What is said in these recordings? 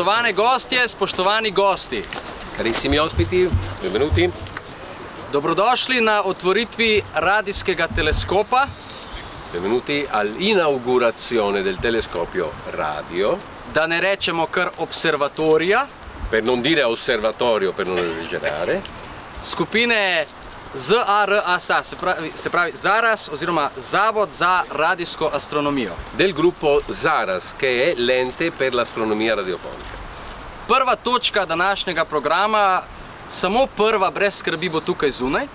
Spoštovane gostje, spoštovani gosti. Carissimi ospiti, benvenuti. Dobrodošli na otvoritvi radijskega teleskopa. Benvenuti all'inaugurazione del telescopio radio. Da ne rečemo kar observatorija. Per non dire osservatorio, per non esagerare. Skupine ZARAS, se pravi ZARAS oziroma Zavod za radijsko astronomijo. Del gruppo ZARAS, che è l'ente per l'astronomia radiofonica. Prva točka današnjega programa, samo prva, brez skrbi, bo tukaj zunaj.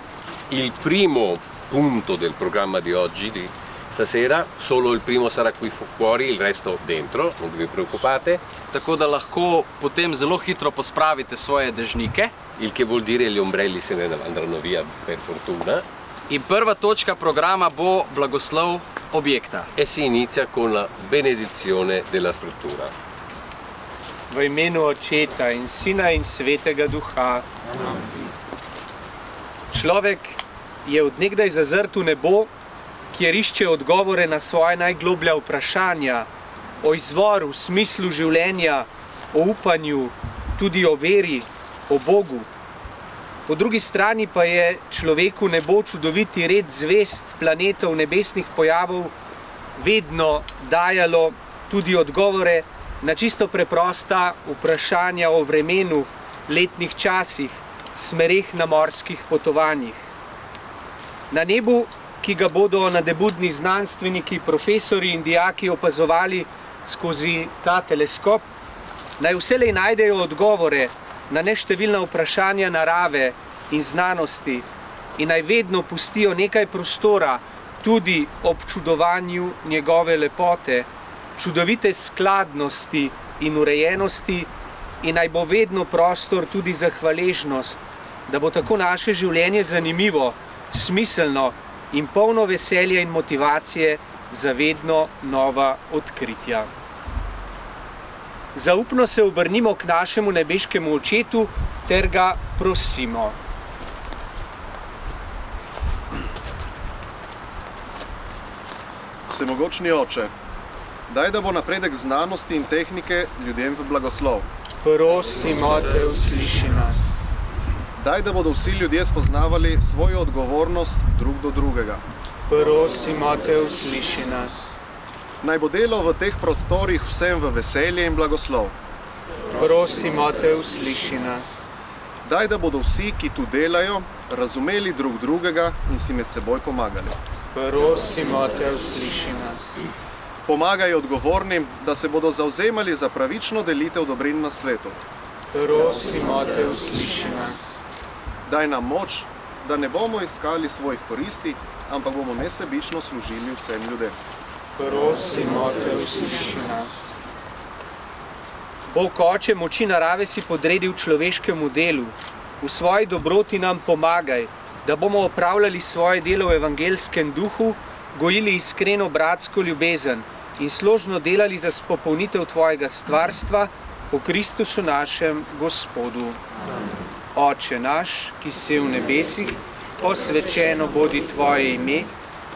Il primo punto del programma di oggi, di stasera, solo il primo sarà qui fuori, il resto dentro, non vi preoccupate. Tako da lahko potem zelo hitro pospravite svoje dežnike. Il che vuol dire gli ombrelli se ne andranno via, per fortuna. In prva točka programa bo blagoslov objekta. E si inizia con la benedizione della struttura. V imenu Očeta in Sina in Svetega Duha. Človek je od nekdaj zazrt v nebo, kjer išče odgovore na svoje najgloblja vprašanja o izvoru, smislu življenja, o upanju, tudi o veri, o Bogu. Po drugi strani pa je človeku nebo čudoviti red zvezd, planetov, nebesnih pojavov vedno dajalo tudi odgovore na čisto preprosta vprašanja o vremenu, letnih časih, smereh na morskih potovanjih. Na nebu, ki ga bodo nadebudni znanstveniki, profesori in dijaki opazovali skozi ta teleskop, naj vselej najdejo odgovore na neštevilna vprašanja narave in znanosti in naj vedno pustijo nekaj prostora tudi ob čudovanju njegove lepote, čudovite skladnosti in urejenosti in naj bo vedno prostor tudi za hvaležnost, da bo tako naše življenje zanimivo, smiselno in polno veselja in motivacije za vedno nova odkritja. Zaupno se obrnimo k našemu nebeškemu Očetu ter ga prosimo. Vsemogočni Oče, daj, da bo napredek znanosti in tehnike ljudem v blagoslov. Prosimo te, usliši nas. Daj, da bodo vsi ljudje spoznavali svojo odgovornost drug do drugega. Prosimo te, usliši nas. Naj bo delo v teh prostorih vsem v veselje in blagoslov. Prosimo te, usliši nas. Daj, da bodo vsi, ki tu delajo, razumeli drug drugega in si med seboj pomagali. Prosimo te, usliši nas. Pomagaj odgovornim, da se bodo zavzemali za pravično delitev dobrin na svetu. Prosimo te, usliši nas. Daj nam moč, da ne bomo iskali svojih koristi, ampak bomo nesebično služili vsem ljudem. Prosimo te, usliši nas. Bog Oče moči narave si podredil človeškemu delu. V svoji dobroti nam pomagaj, da bomo opravljali svoje delo v evangelskem duhu, gojili iskreno bratsko ljubezen in složno delali za spopolnitev tvojega stvarstva po Kristusu našem Gospodu. Oče naš, ki si v nebesih, posvečeno bodi tvoje ime,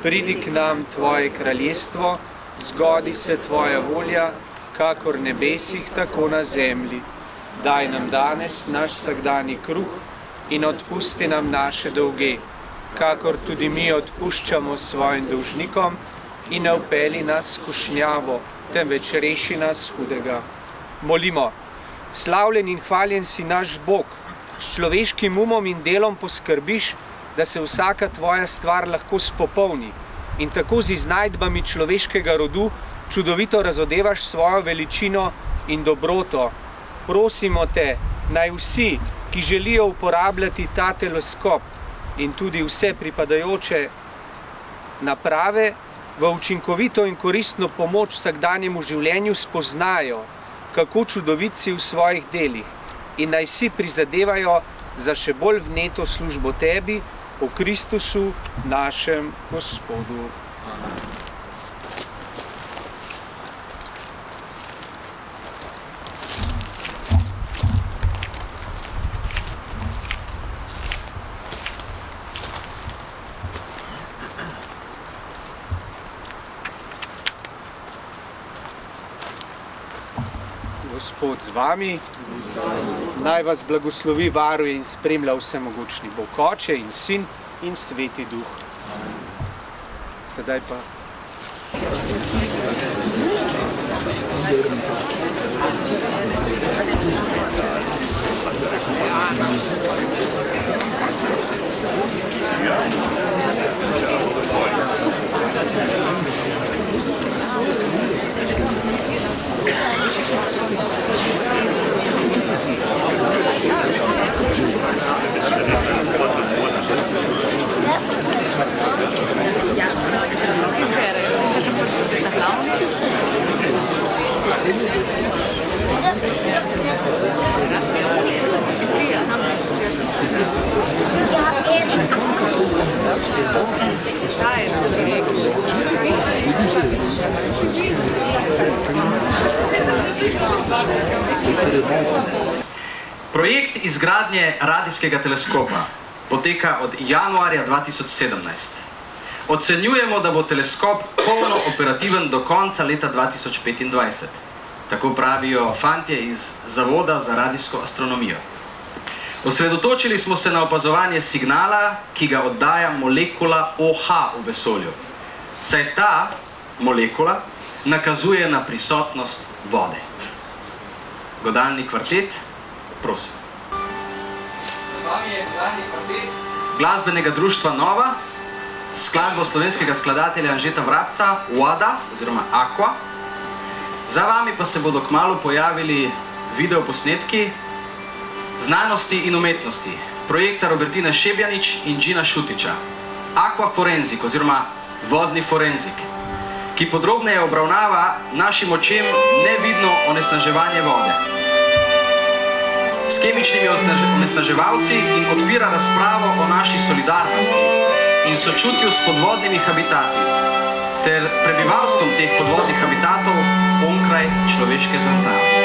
pridi k nam tvoje kraljestvo, zgodi se tvoja volja, kakor nebesih, tako na zemlji. Daj nam danes naš vsakdanji kruh in odpusti nam naše dolge, kakor tudi mi odpuščamo svojim dolžnikom in ne vpelji nas v skušnjavo, temveč reši nas hudega. Molimo, slavljen in hvaljen si naš Bog, s človeškim umom in delom poskrbiš, da se vsaka tvoja stvar lahko spopolni in tako z iznajdbami človeškega rodu čudovito razodevaš svojo veličino in dobroto. Prosimo te, naj vsi, ki želijo uporabljati ta teleskop in tudi vse pripadajoče naprave, v učinkovito in koristno pomoč vsakdanjemu življenju spoznajo, kako čudovit si v svojih delih in naj si prizadevajo za še bolj vneto službo tebi, po Kristusu, našem Gospodu. Gospod z vami. Naj vas blagoslovi, varuje in spremlja vsemogočni Bog, Oče in Sin in Sveti Duh. Sedaj pa. Projekt izgradnje radijskega teleskopa poteka od januarja 2017. Ocenjujemo, da bo teleskop polno operativen do konca leta 2025. Tako pravijo fantje iz Zavoda za radijsko astronomijo. Osredotočili smo se na opazovanje signala, ki ga oddaja molekula OH v vesolju. Saj ta molekula nakazuje na prisotnost vode. Godalni kvartet, prosim. Z vami je godalni kvartet glasbenega društva Nova, skladbo slovenskega skladatelja Anžeta Vrabca, Wada oziroma Aqua. Za vami pa se bodo kmalu pojavili videoposnetki znanosti in umetnosti projekta Robertine Šebjanič in Gina Šutiča. Aqua Forenzik oziroma vodni forenzik, ki podrobneje obravnava našim očem nevidno onesnaževanje vode s kemičnimi onesnaževalci in odpira razpravo o naši solidarnosti in sočutju s podvodnimi habitati ter prebivalstvom teh podvodnih habitatov onkraj človeške zaznave.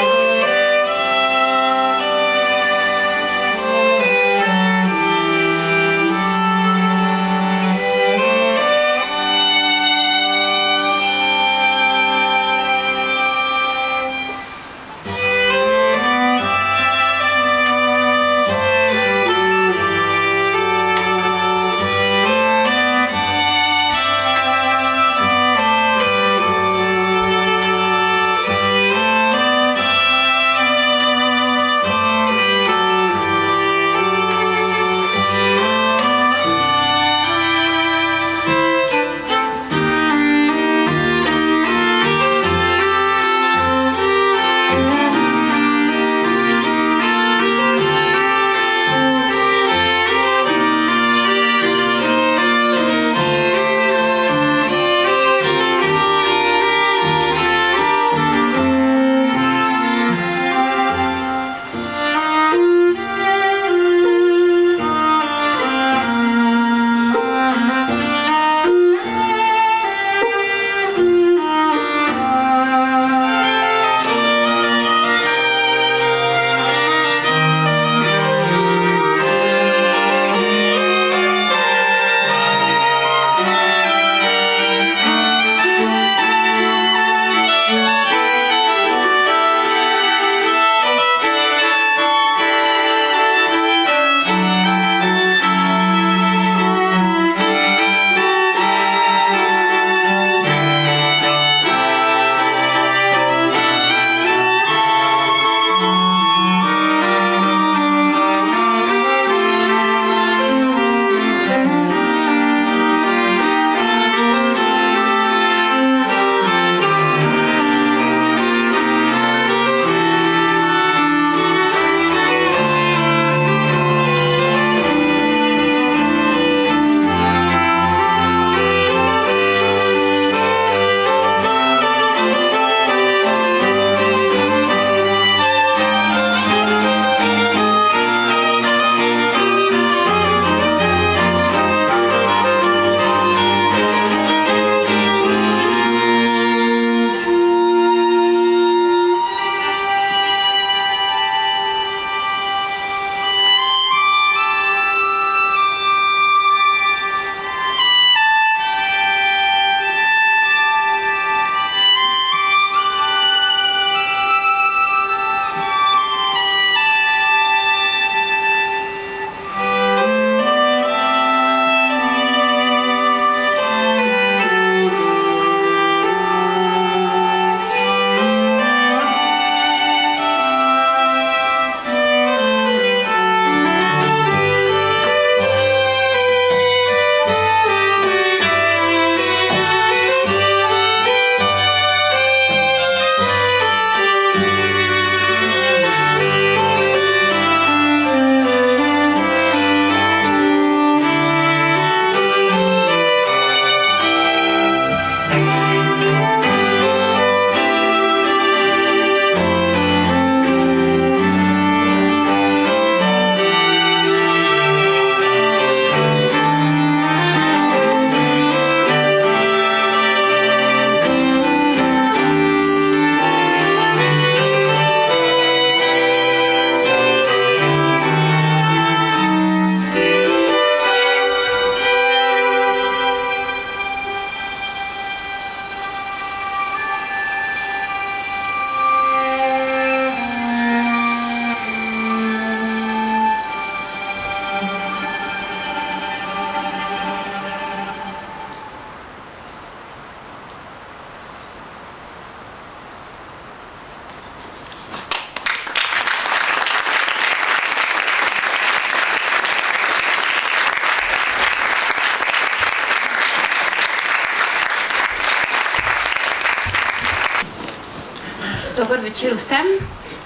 Dober večer vsem.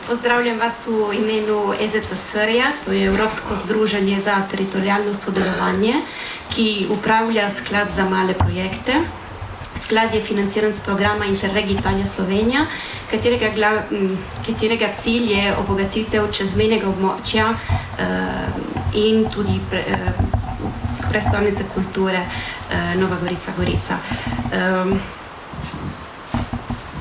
Pozdravljam vas v imenu EZTS-ja, to je Evropsko združenje za teritorijalno sodelovanje, ki upravlja sklad za male projekte. Sklad je financiran z programa Interreg Italija-Slovenija, katerega cilj je obogatitev čezmejnega območja in tudi prestolnice kulture Nova Gorica.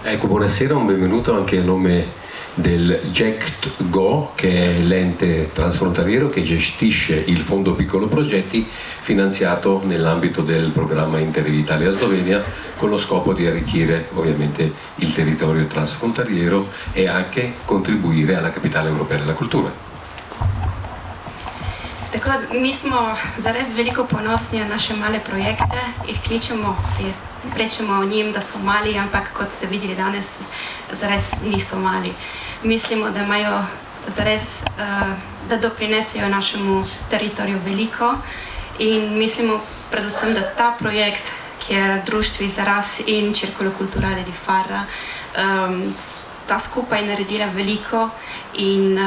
Ecco, buonasera, un benvenuto anche a nome del GECT-GO, che è l'ente transfrontaliero che gestisce il Fondo Piccolo Progetti finanziato nell'ambito del programma Interreg Italia-Slovenia con lo scopo di arricchire ovviamente il territorio transfrontaliero e anche contribuire alla capitale europea della cultura. Tako, mi smo zares veliko ponosni na naše male projekte, jih kličemo, rečemo o njim, da so mali, ampak kot ste videli danes, zares niso mali. Mislimo, da imajo zares, da doprinesejo našemu teritoriju veliko in mislimo predvsem, da ta projekt, kjer Društvi Zaras in Circolo Culturale di Farra ta skupaj naredila veliko in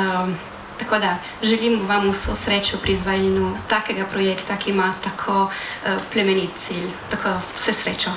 tako da želim vam vso srečo pri izvajanju takega projekta, ki ima tako plemenit cilj. Tako vse srečo.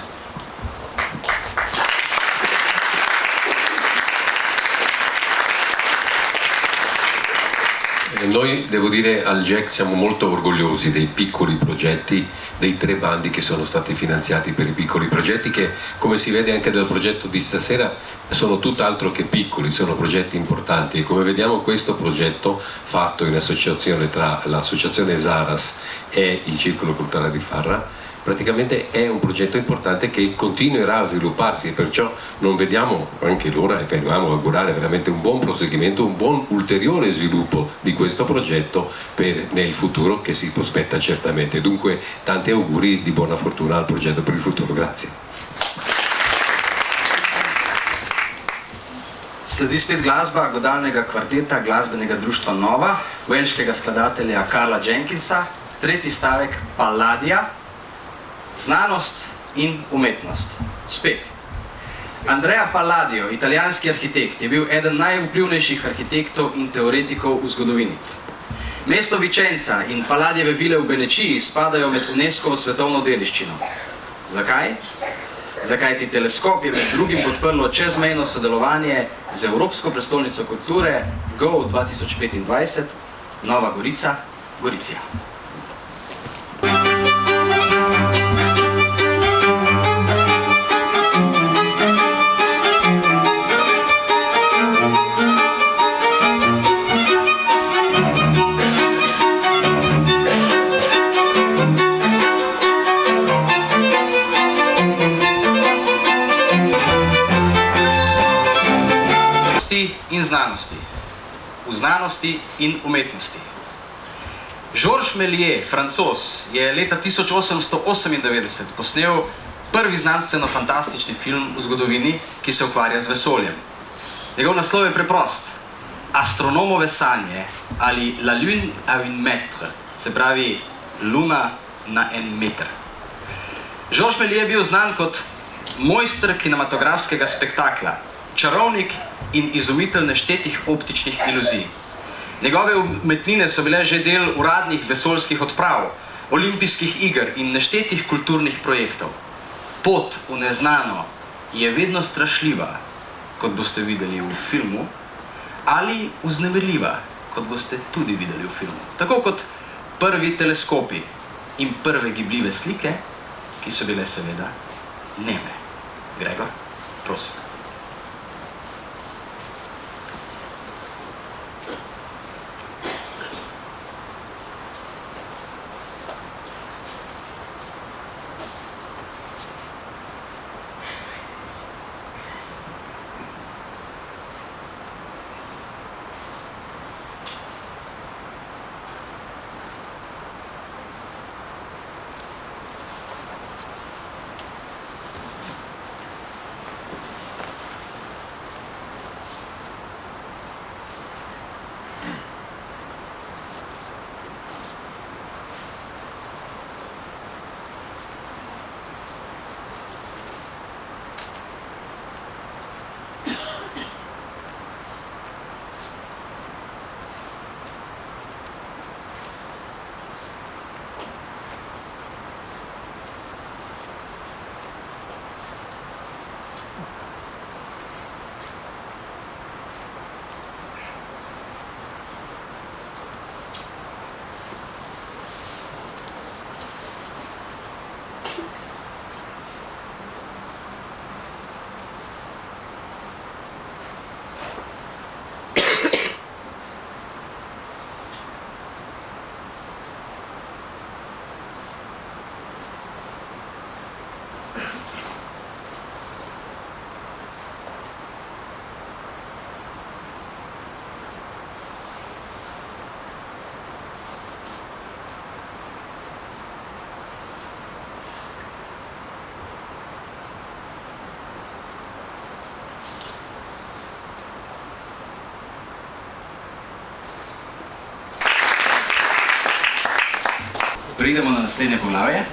Noi, devo dire, al GEC siamo molto orgogliosi dei piccoli progetti, dei 3 bandi che sono stati finanziati per i piccoli progetti che, come si vede anche dal progetto di stasera, sono tutt'altro che piccoli, sono progetti importanti e come vediamo questo progetto fatto in associazione tra l'associazione Zaras e il Circolo Culturale di Farra praticamente è un progetto importante che continuerà a svilupparsi e perciò non vediamo anche l'ora e vogliamo augurare veramente un buon proseguimento, un buon ulteriore sviluppo di questo progetto nel futuro che si prospetta certamente. Dunque tanti auguri di buona fortuna al progetto per il futuro. Grazie. Sledi spet glasba godalnega kvarteta glasbenega društva Nova, velškega skladatelja Karla Jenkinsa, 3. stavek Palladija, znanost in umetnost. Spet. Andrea Palladio, italijanski arhitekt, je bil eden najvplivnejših arhitektov in teoretikov v zgodovini. Mesto Vicenza in Palladijeve vile v Benečiji spadajo med UNESCO svetovno dediščino. Zakaj? Zakajti teleskop je med drugim podprlo čezmejno sodelovanje z Evropsko prestolnico kulture GO 2025 Nova Gorica, Goricija. V znanosti in umetnosti. Georges Méliès, Francoz, je leta 1898 posnel prvi znanstveno-fantastični film v zgodovini, ki se ukvarja z vesoljem. Njegov naslov je preprost. Astronomove sanje ali La Lune à un mètre, se pravi Luna na 1 meter. Georges Méliès je bil znan kot mojster kinematografskega spektakla, čarovnik in izumitelj neštetih optičnih iluzij. Njegove umetnine so bile že del uradnih vesoljskih odprav, olimpijskih iger in neštetih kulturnih projektov. Pot v neznano je vedno strašljiva, kot boste videli v filmu, ali vznemirljiva, kot boste tudi videli v filmu. Tako kot prvi teleskopi in prve gibljive slike, ki so bile seveda neme. Gregor, prosim. Preidemo na naslednje poglavje.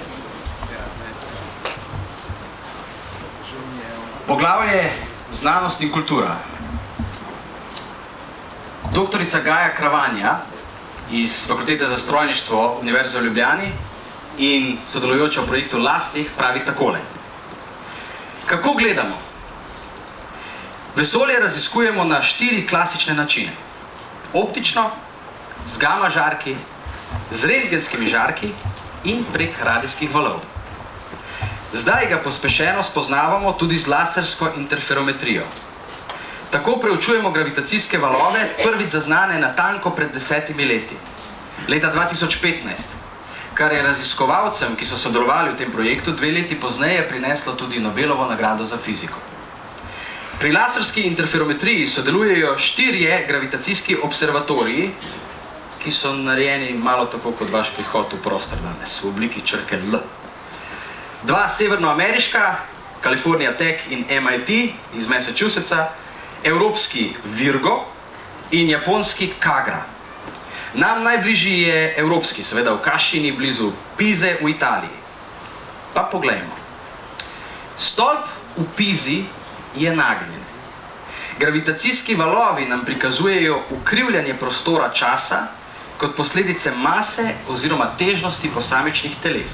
Poglavje Znanost in kultura. Doktorica Gaja Kravanja iz Fakultete za strojništvo Univerze v Ljubljani in sodelujoča v projektu Lastih pravi takole. Kako gledamo? Vesolje raziskujemo na 4 klasične načine. Optično, z gama žarki, z rentgenskimi žarki in prek radijskih valov. Zdaj ga pospešeno spoznavamo tudi z lasersko interferometrijo. Tako preučujemo gravitacijske valove, prvič zaznane natanko pred 10 leti, leta 2015, kar je raziskovalcem, ki so sodelovali v tem projektu, 2 leti pozneje prineslo tudi Nobelovo nagrado za fiziko. Pri laserski interferometriji sodelujejo 4 gravitacijski observatoriji, ki so narejeni malo tako kot vaš prihod v prostor danes, v obliki črke L. 2 severnoameriška, California Tech in MIT iz Massachusettsa, evropski Virgo in japonski Kagra. Nam najbližji je evropski, seveda v Kašini, blizu Pize v Italiji. Pa poglejmo. Stolp v Pizi je nagnjen. Gravitacijski valovi nam prikazujejo ukrivljanje prostora časa kot posledice mase oziroma težnosti posamičnih teles.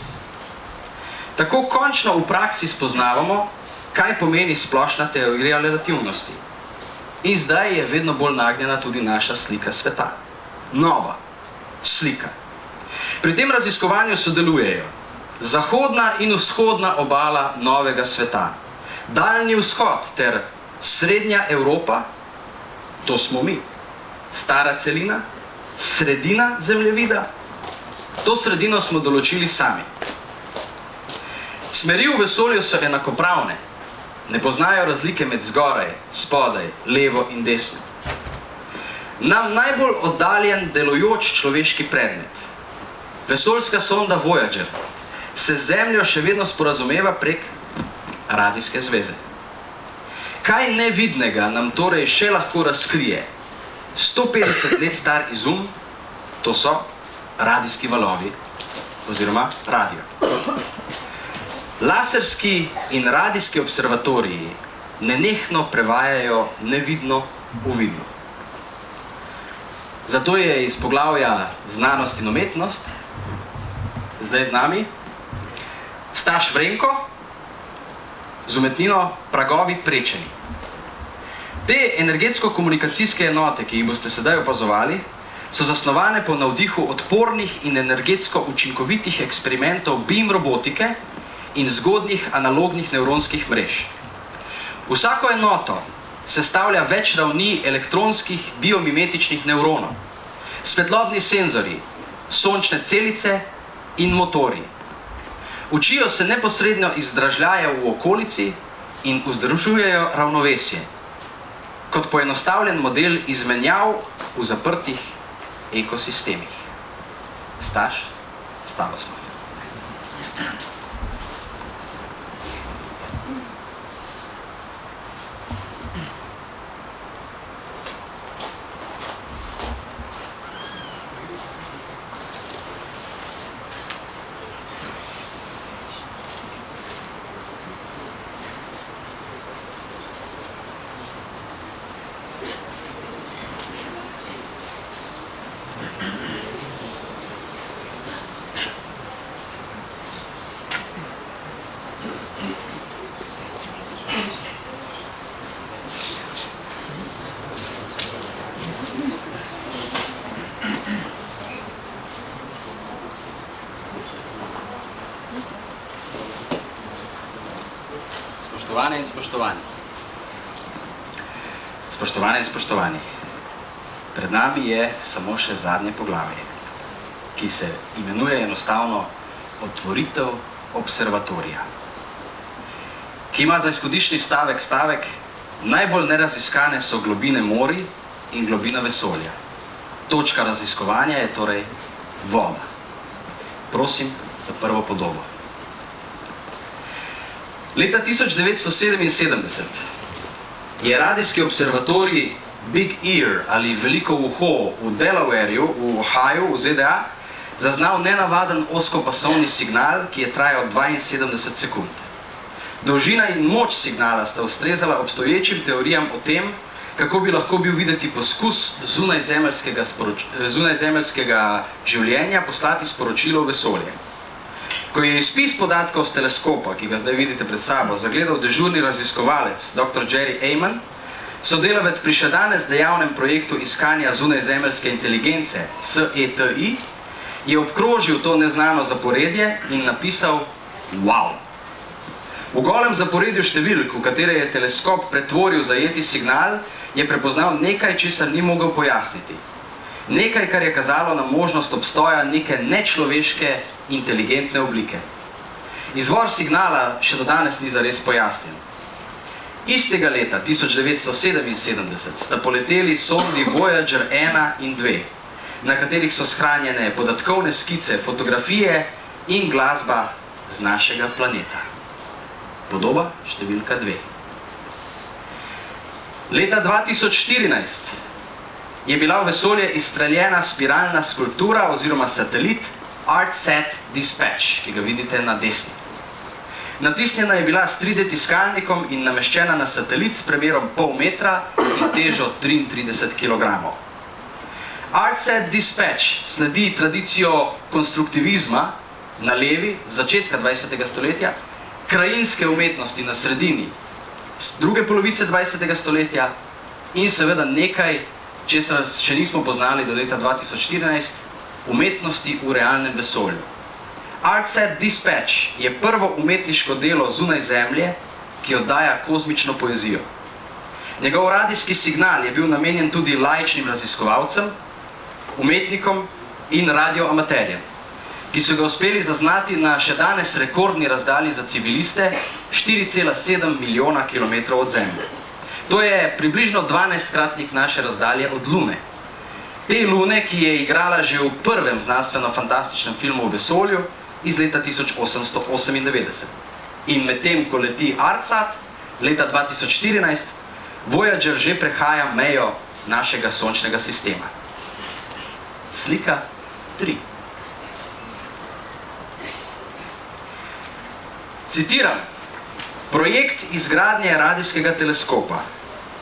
Tako končno v praksi spoznavamo, kaj pomeni splošna teorija relativnosti. In zdaj je vedno bolj nagnjena tudi naša slika sveta. Nova slika. Pri tem raziskovanju sodelujejo zahodna in vzhodna obala novega sveta, daljni vzhod ter srednja Evropa, to smo mi, stara celina, sredina zemljevida, to sredino smo določili sami. Smeri v vesolju so enakopravne, ne poznajo razlike med zgoraj, spodaj, levo in desno. Nam najbolj oddaljen delujoč človeški predmet, vesoljska sonda Voyager, se z Zemljo še vedno sporazumeva prek radijske zveze. Kaj nevidnega nam torej še lahko razkrije 150 let star izum, to so radijski valovi oziroma radio. Laserski in radijski observatoriji nenehno prevajajo nevidno v vidno. Zato je iz poglavja Znanost in umetnost zdaj z nami Staš Vrenko z umetnino Pragovi prečeni. Te energetsko-komunikacijske enote, ki jih boste sedaj opazovali, so zasnovane po navdihu odpornih in energetsko učinkovitih eksperimentov beam robotike in zgodnjih analognih nevronskih mrež. Vsako enoto sestavlja več ravni elektronskih biomimetičnih nevronov, svetlobni senzorji, sončne celice in motorji. Učijo se neposredno iz dražljajev v okolici in vzdržujejo ravnovesje, kot poenostavljen model izmenjav v zaprtih ekosistemih. Staš, stalo smo. Spoštovane in spoštovani. Spoštovane in spoštovani. Pred nami je samo še zadnje poglavje, ki se imenuje enostavno Otvoritev observatorija, ki ima za izhodiščni stavek najbolj neraziskane so globine morij in globina vesolja. Točka raziskovanja je torej voda. Prosim za prvo podobo. Leta 1977 je radijski observatorij Big Ear ali Veliko uho v Delawareu v Ohio v ZDA zaznal nenavaden ozkopasovni signal, ki je trajal 72 sekund. Dolžina in moč signala sta ustrezala obstoječim teorijam o tem, kako bi lahko bil videti poskus zunajzemeljskega življenja poslati sporočilo v vesolje. Ko je izpis podatkov z teleskopa, ki ga zdaj vidite pred sabo, zagledal dežurni raziskovalec dr. Jerry Ayman, sodelavec pri še danes dejavnem projektu iskanja zunajzemeljske inteligence SETI, je obkrožil to neznano zaporedje in napisal wow. V golem zaporedju številk, v katere je teleskop pretvoril zajeti signal, je prepoznal nekaj, česar ni mogel pojasniti. Nekaj, kar je kazalo na možnost obstoja neke nečloveške inteligentne oblike. Izvor signala še do danes ni zares pojasnjen. Istega leta, 1977, sta poleteli sondi Voyager 1 in 2, na katerih so shranjene podatkovne skice, fotografije in glasba z našega planeta. Podoba številka 2. Leta 2014 je bila v vesolje izstreljena spiralna skulptura oziroma satelit ArtSat Dispatch, ki ga vidite na desni. Natisnjena je bila s 3D tiskalnikom in nameščena na satelit s premerom pol metra in težo 33 kg. ArtSat Dispatch sledi tradicijo konstruktivizma na levi z začetka 20. stoletja, krajinske umetnosti na sredini z druge polovice 20. stoletja in seveda nekaj, česar še nismo poznali do leta 2014, umetnosti v realnem vesolju. ArtSat Dispatch je prvo umetniško delo zunaj Zemlje, ki oddaja kozmično poezijo. Njegov radijski signal je bil namenjen tudi laičnim raziskovalcem, umetnikom in radioamaterjem, ki so ga uspeli zaznati na še danes rekordni razdalji za civiliste 4,7 milijona kilometrov od Zemlje. To je približno 12-kratnik naše razdalje od Lune. Te Lune, ki je igrala že v prvem znanstveno-fantastičnem filmu o vesolju iz leta 1898. In medtem, ko leti ArtSat, leta 2014, Voyager že prehaja mejo našega sončnega sistema. Slika 3. Citiram: projekt izgradnje radijskega teleskopa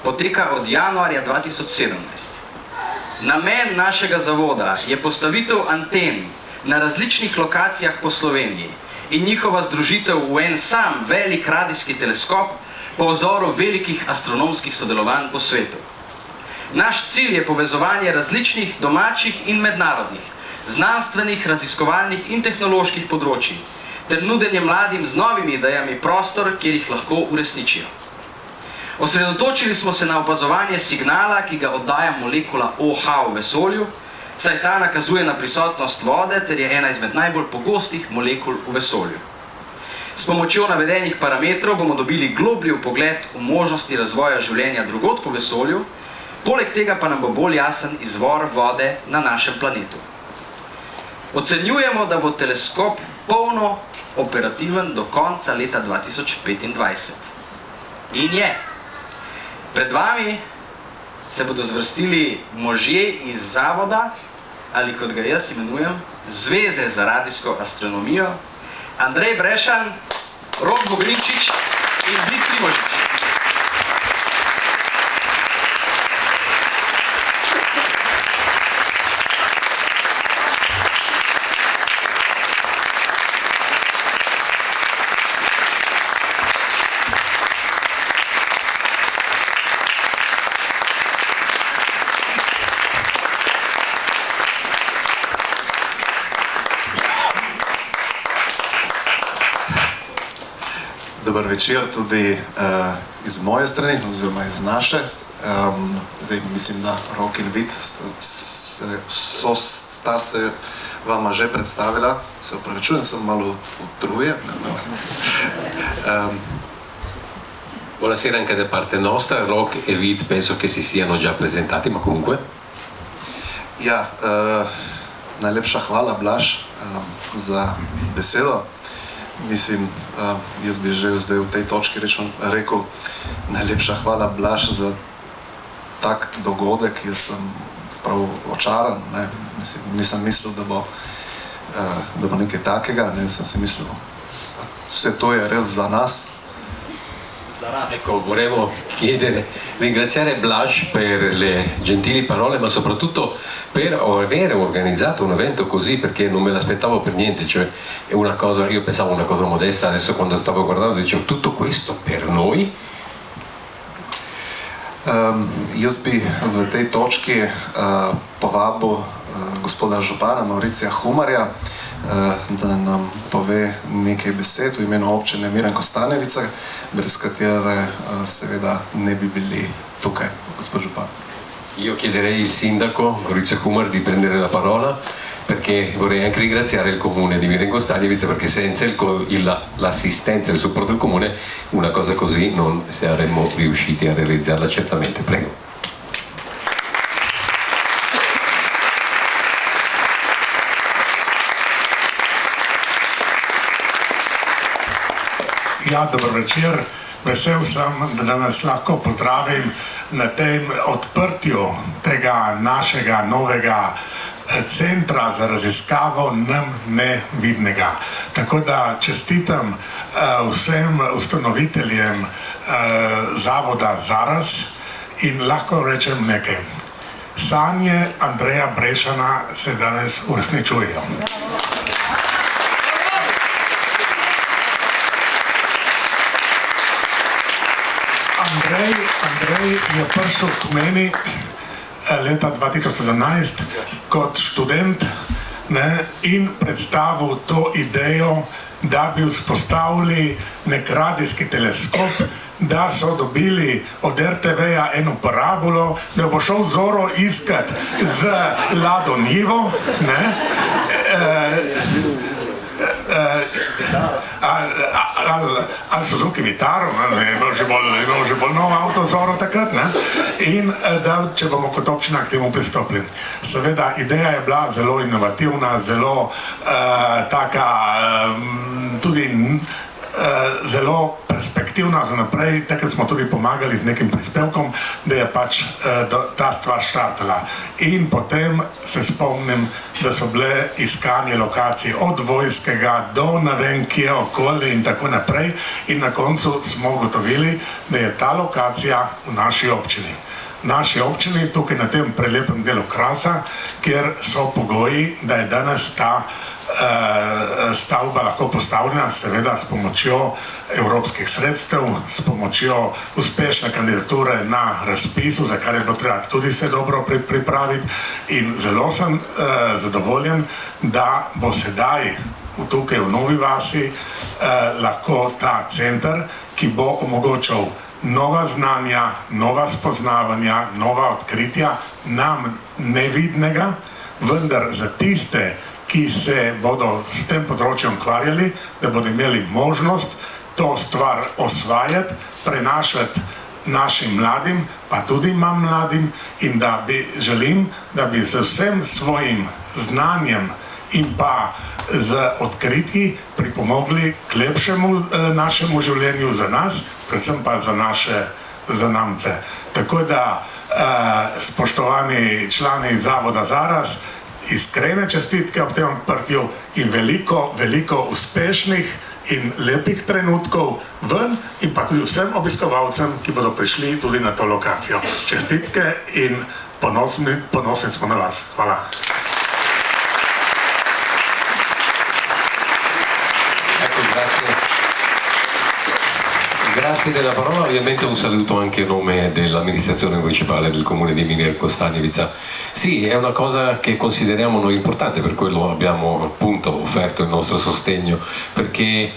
poteka od januarja 2017. Namen našega zavoda je postavitev anten na različnih lokacijah po Sloveniji in njihova združitev v en sam velik radijski teleskop po vzoru velikih astronomskih sodelovanj po svetu. Naš cilj je povezovanje različnih domačih in mednarodnih, znanstvenih, raziskovalnih in tehnoloških področij ter nudenje mladim z novimi idejami prostor, kjer jih lahko uresničijo. Osredotočili smo se na opazovanje signala, ki ga oddaja molekula OH v vesolju, saj ta nakazuje na prisotnost vode ter je ena izmed najbolj pogostih molekul v vesolju. S pomočjo navedenih parametrov bomo dobili globlji vpogled v možnosti razvoja življenja drugod po vesolju, poleg tega pa nam bo bolj jasen izvor vode na našem planetu. Ocenjujemo, da bo teleskop polno operativen do konca leta 2025. In je. Pred vami se bodo zvrstili možje iz zavoda, ali kot ga jaz imenujem, Zveze za radijsko astronomijo, Andrej Brešan, Rok Bogrinčič in Brit Primožič. Dobar večer tudi iz moje strani, oziroma iz naše. Zdaj mislim, da Rok in Vid sta se vama že predstavila. Se opravičujem, sem malo utrujen. Buonasera anche da parte nostra, Rok e Vid penso che si siano già presentati, ma comunque. Ja, najlepša hvala, Blaž, za besedo. Mislim, jaz bi že zdaj v tej točki rekel najlepša hvala, Blaž, za tak dogodek. Jaz sem prav očaran, ne? Mislim, nisem mislil, da bo da bo nekaj takega, ne, sem si mislil, vse to je res za nas. Ecco, volevo ringraziare Blaž per le gentili parole, ma soprattutto per aver organizzato un evento così, perché non me l'aspettavo per niente, cioè è una cosa, io pensavo una cosa modesta, adesso quando stavo guardando dicevo tutto questo per noi. Jaz bi v tej točki povabil gospoda župana Mauricija Humarja, da nam pove nekaj besed v imenu občine Miren Kostanjevica, brez katere seveda ne bi bili tukaj, gospod župan. Io chiederei il sindaco Maurizio Humar di prendere la parola, perché vorrei anche ringraziare il comune di Miren Kostanjevica, perché senza l'assistenza e il supporto del comune una cosa così non saremmo riusciti a realizzarla certamente. Prego. Ja, dober večer. Vesel sem, da danes lahko pozdravim na tem odprtju tega našega novega centra za raziskavo nam nevidnega. Tako da čestitam vsem ustanoviteljem zavoda Zaras in lahko rečem nekaj. Sanje Andreja Brešana se danes uresničujejo. Andrej je prišel k meni leta 2017 kot študent, ne, in predstavil to idejo, da bi vzpostavili nek radijski teleskop, da so dobili od RTV-ja eno parabulo, da bo šel Zoro iskat z Lado Nivo, ne, ali Suzuki Vitaro, imel že bolj nov avto Zoro takrat, ne? In da, če bomo kot občina k temu pristopili. Seveda, ideja je bila zelo inovativna, zelo taka, tudi zelo perspektivna za naprej. Takrat smo tudi pomagali z nekim prispevkom, da je pač ta stvar štartala. In potem se spomnim, da so bile iskanje lokacij od Vojskega do ne vem kje okoli in tako naprej. In na koncu smo ugotovili, da je ta lokacija v naši občini. Naši občini, tukaj na tem prelepem delu Krasa, kjer so pogoji, da je danes ta stavba lahko postavljena, seveda s pomočjo evropskih sredstev, s pomočjo uspešne kandidature na razpisu, za kar je bilo treba tudi se dobro pripraviti, in zelo sem zadovoljen, da bo sedaj tukaj v Novi vasi lahko ta center, ki bo omogočal nova znanja, nova spoznavanja, nova odkritja nam nevidnega, vendar za tiste, ki se bodo s tem področjem ukvarjali, da bodo imeli možnost to stvar osvajati, prenašati našim mladim, pa tudi imam mladim, in da bi želim, da bi z vsem svojim znanjem in pa z odkritji pripomogli k lepšemu našemu življenju za nas, predvsem pa za naše zanamce. Tako da, spoštovani člani Zavoda Zaras, iskrene čestitke ob tem odprtju in veliko, veliko uspešnih in lepih trenutkov ven in pa tudi vsem obiskovalcem, ki bodo prišli tudi na to lokacijo. Čestitke in ponosni smo na vas. Hvala. Grazie della parola, ovviamente un saluto anche a nome dell'amministrazione municipale del comune di Miren Kostanjevica. Sì, è una cosa che consideriamo noi importante, per quello abbiamo appunto offerto il nostro sostegno, perché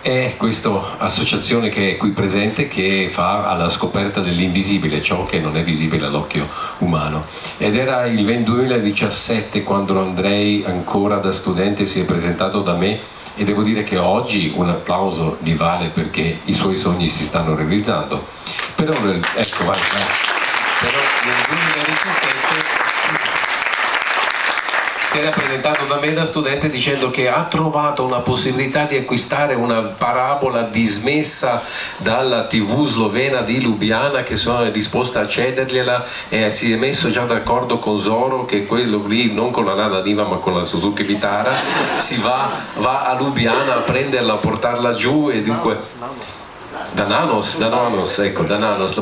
è questa associazione che è qui presente che fa alla scoperta dell'invisibile, ciò che non è visibile all'occhio umano. Ed era il 2017 quando Andrei, ancora da studente, si è presentato da me, e devo dire che oggi un applauso gli vale perché i suoi sogni si stanno realizzando. Però, ecco, vai. Però nel 2017 si era presentato da me da studente dicendo che ha trovato una possibilità di acquistare una parabola dismessa dalla TV slovena di Lubiana, che sono disposta a cedergliela, e si è messo già d'accordo con Zoro che quello lì, non con la Nana Niva ma con la Suzuki Vitara, si va a Lubiana a prenderla, a portarla giù, e dunque da Nanos, la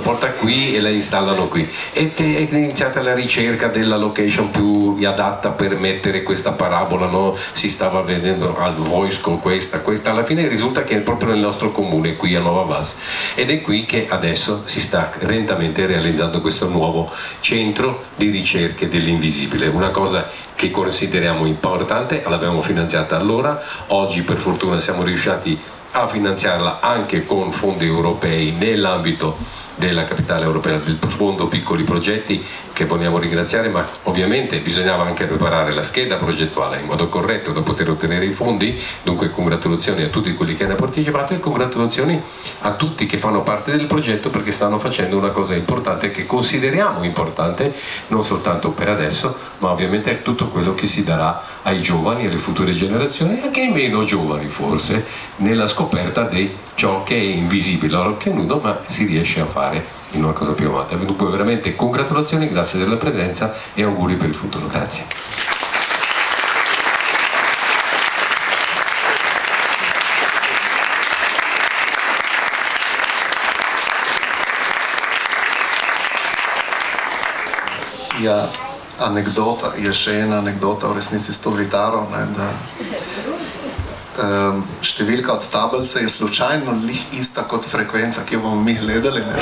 porta qui e la installano qui, ed è iniziata la ricerca della location più adatta per mettere questa parabola, no? Si stava vedendo al Voisco questa, alla fine risulta che è proprio nel nostro comune qui a Nova Vas, ed è qui che adesso si sta lentamente realizzando questo nuovo centro di ricerche dell'invisibile, una cosa che consideriamo importante. L'abbiamo finanziata allora, oggi per fortuna siamo riusciti a finanziarla anche con fondi europei nell'ambito della capitale europea del fondo piccoli progetti, che vogliamo ringraziare, ma ovviamente bisognava anche preparare la scheda progettuale in modo corretto da poter ottenere i fondi. Dunque congratulazioni a tutti quelli che hanno partecipato e congratulazioni a tutti che fanno parte del progetto, perché stanno facendo una cosa importante che consideriamo importante non soltanto per adesso, ma ovviamente è tutto quello che si darà ai giovani, alle future generazioni, anche ai meno giovani forse, nella scoperta di ciò che è invisibile, ora che è nudo, ma si riesce a fare in una cosa più amata. Dunque veramente congratulazioni, grazie della presenza e auguri per il futuro. Grazie. Ja, anekdota, je še ena anekdota v resnici s to vitaro, ne, da številka od tablice je slučajno lih ista kot frekvenca, ki jo bomo mi gledali, ne,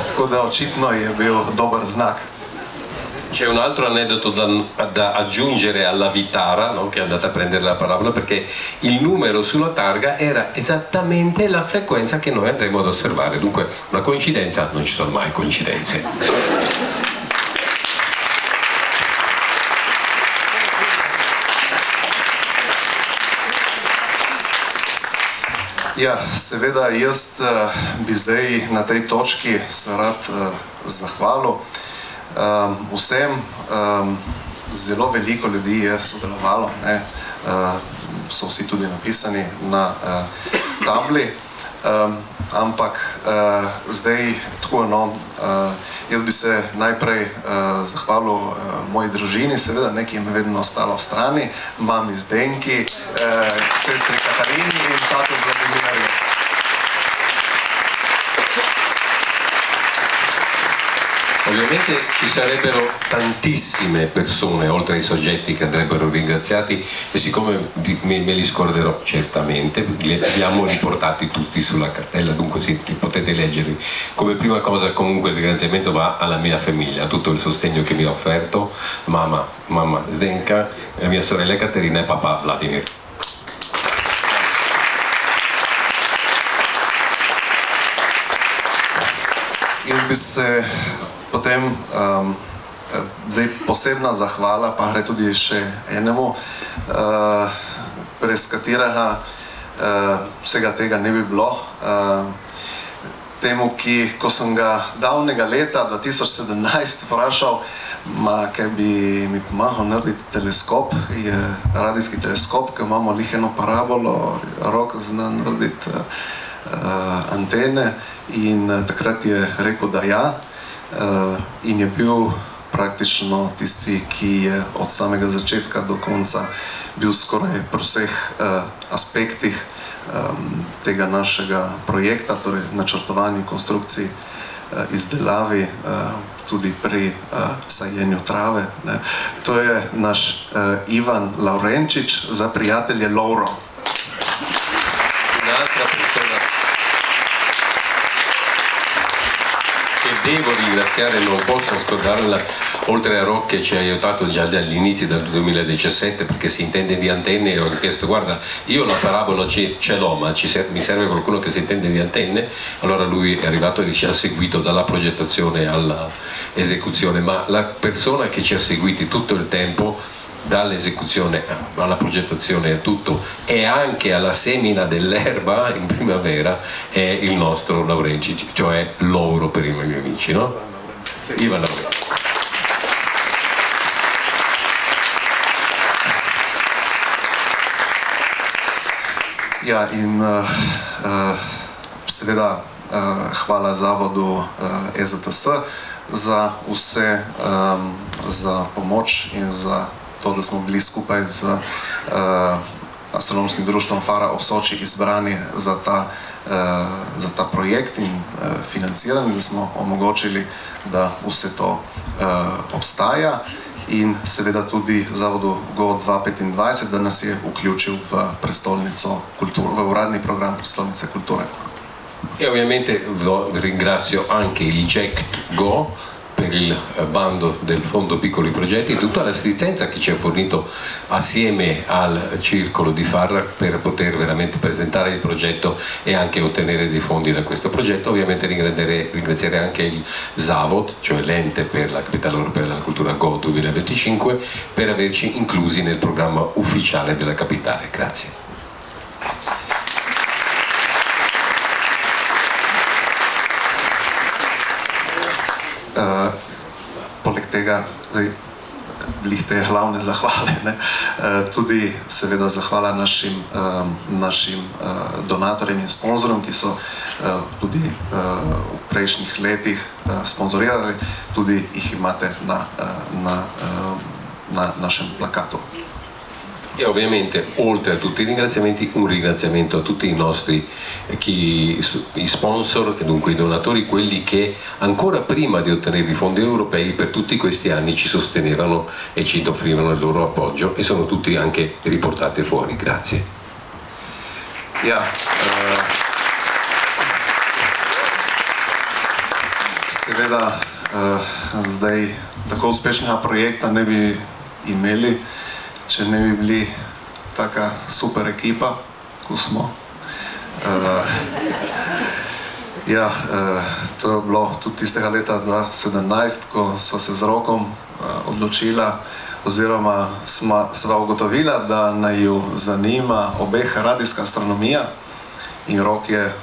tako da očitno je bil dober znak. C'è un altro aneddoto da aggiungere alla Vitara, no, che è andata a prendere la parabola, perché il numero sulla targa era esattamente la frequenza che noi andremo ad osservare. Dunque una coincidenza? Non ci sono mai coincidenze. Ja, seveda, jaz bi zdaj na tej točki se rad zahvalil vsem. Zelo veliko ljudi je sodelovalo, ne, so vsi tudi napisani na tabli, ampak zdaj tako, no, jaz bi se najprej zahvalil moji družini, seveda, ki je vedno ostala v strani, mami Zdenki, sestri Katarini in tatu Vladimirju. Ovviamente ci sarebbero tantissime persone oltre ai soggetti che andrebbero ringraziati, e siccome me li scorderò certamente, li abbiamo riportati tutti sulla cartella, dunque sì, li potete leggerli. Come prima cosa comunque il ringraziamento va alla mia famiglia, a tutto il sostegno che mi ha offerto mamma Zdenka, mia sorella Caterina e papà Vladimir. Jaz bi se potem, zdaj posebna zahvala pa gre tudi še enemu, brez katerega vsega tega ne bi bilo. Temu, ki, ko sem ga davnega leta 2017 vprašal, kaj bi mi pomagal narediti teleskop, je radijski teleskop, ki imamo lih eno parabolo, Rok zna narediti antene, in takrat je rekel, da ja, in je bil praktično tisti, ki je od samega začetka do konca bil skoraj pri vseh aspektih tega našega projekta, torej načrtovanju, konstrukciji, izdelavi, tudi pri sajenju trave. To je naš Ivan Laurenčič, za prijatelje Lovro. Devo ringraziare, non posso scordarla, oltre a Rock che ci ha aiutato già dagli inizi del 2017, perché si intende di antenne, e ho chiesto guarda, io la parabola ce l'ho, ma mi serve qualcuno che si intende di antenne. Allora lui è arrivato e ci ha seguito dalla progettazione all'esecuzione, ma la persona che ci ha seguiti tutto il tempo, dall'esecuzione alla progettazione e tutto, e anche alla semina dell'erba in primavera, è il nostro Laurenčič, cioè Lauro per i miei amici, no? Ivan Laurenčič. Ja, in seveda hvala zavodu EZTS za vse, za pomoč in za to, da smo bili skupaj z Astronomskim društvom Fara ob Soči izbrani za ta projekt in financirani, da smo omogočili, da vse to obstaja. In seveda tudi zavodu Go 2025, da nas je vključil v prestolnico kulture, v uradni program prestolnice kulture. E ovviamente ringrazio anche il GECT Go per il bando del Fondo Piccoli Progetti e tutta l'assistenza che ci ha fornito assieme al Circolo di Fara per poter veramente presentare il progetto e anche ottenere dei fondi da questo progetto. Ovviamente ringraziare anche il Zavod, cioè l'ente per la Capitale Europea della Cultura Go 2025, per averci inclusi nel programma ufficiale della capitale. Grazie. Poleg tega, glih te glavne zahvale, tudi seveda zahvala našim donatorjem in sponzorjem, ki so tudi v prejšnjih letih sponzorirali, tudi jih imate na našem plakatu. E ovviamente, oltre a tutti i ringraziamenti, un ringraziamento a tutti i nostri i sponsor, e dunque i donatori, quelli che ancora prima di ottenere i fondi europei per tutti questi anni ci sostenevano e ci offrivano il loro appoggio e sono tutti anche riportati fuori. Grazie. Ja, seveda zdaj tako uspešnega projekta ne bi imeli, če ne bi bili taka super ekipa, ko smo. Ja, to je bilo tudi tistega leta 2017, ko so se z Rokom odločila oziroma sva ugotovila, da naju zanima obeh radijska astronomija in Rok je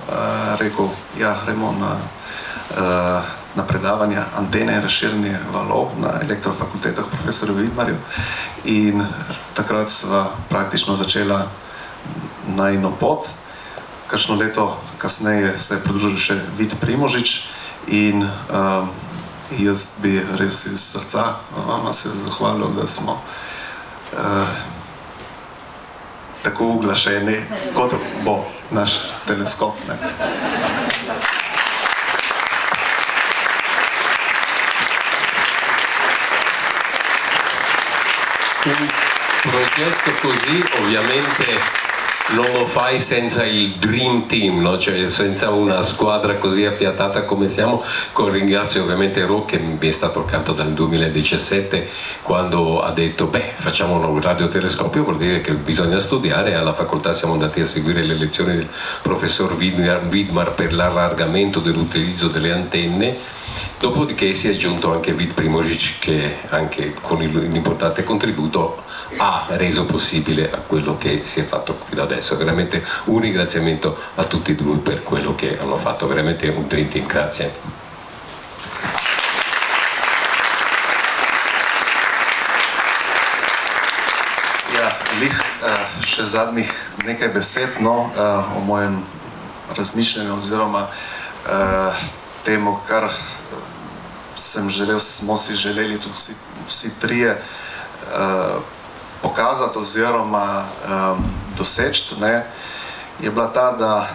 rekel, ja, gremo na predavanja antene in razširjanje valov na elektrofakultetah profesorju Vidmarju in takrat sva praktično začela najino pot. Kakšno leto kasneje se je pridružil še Vid Primožič in jaz bi res iz srca vama se zahvalil, da smo tako uglašeni, kot bo naš teleskop. Un progetto così ovviamente non lo fai senza il Dream Team, no? Cioè senza una squadra così affiatata come siamo. Ringrazio ovviamente Ro che mi è stato accanto dal 2017 quando ha detto facciamo un radiotelescopio, vuol dire che bisogna studiare. Alla facoltà siamo andati a seguire le lezioni del professor Vidmar per l'allargamento dell'utilizzo delle antenne. Dopodiché si è aggiunto anche Vid Primožič che anche con l'importante contributo ha reso possibile a quello che si è fatto fino adesso. Veramente un ringraziamento a tutti e due per quello che hanno fatto, veramente un dream team, grazie. Ja, še zadnjih nekaj besed o mojem razmišljanju oziroma temu, kar smo si želeli tudi vsi trije pokazati oziroma doseči, je bila ta, da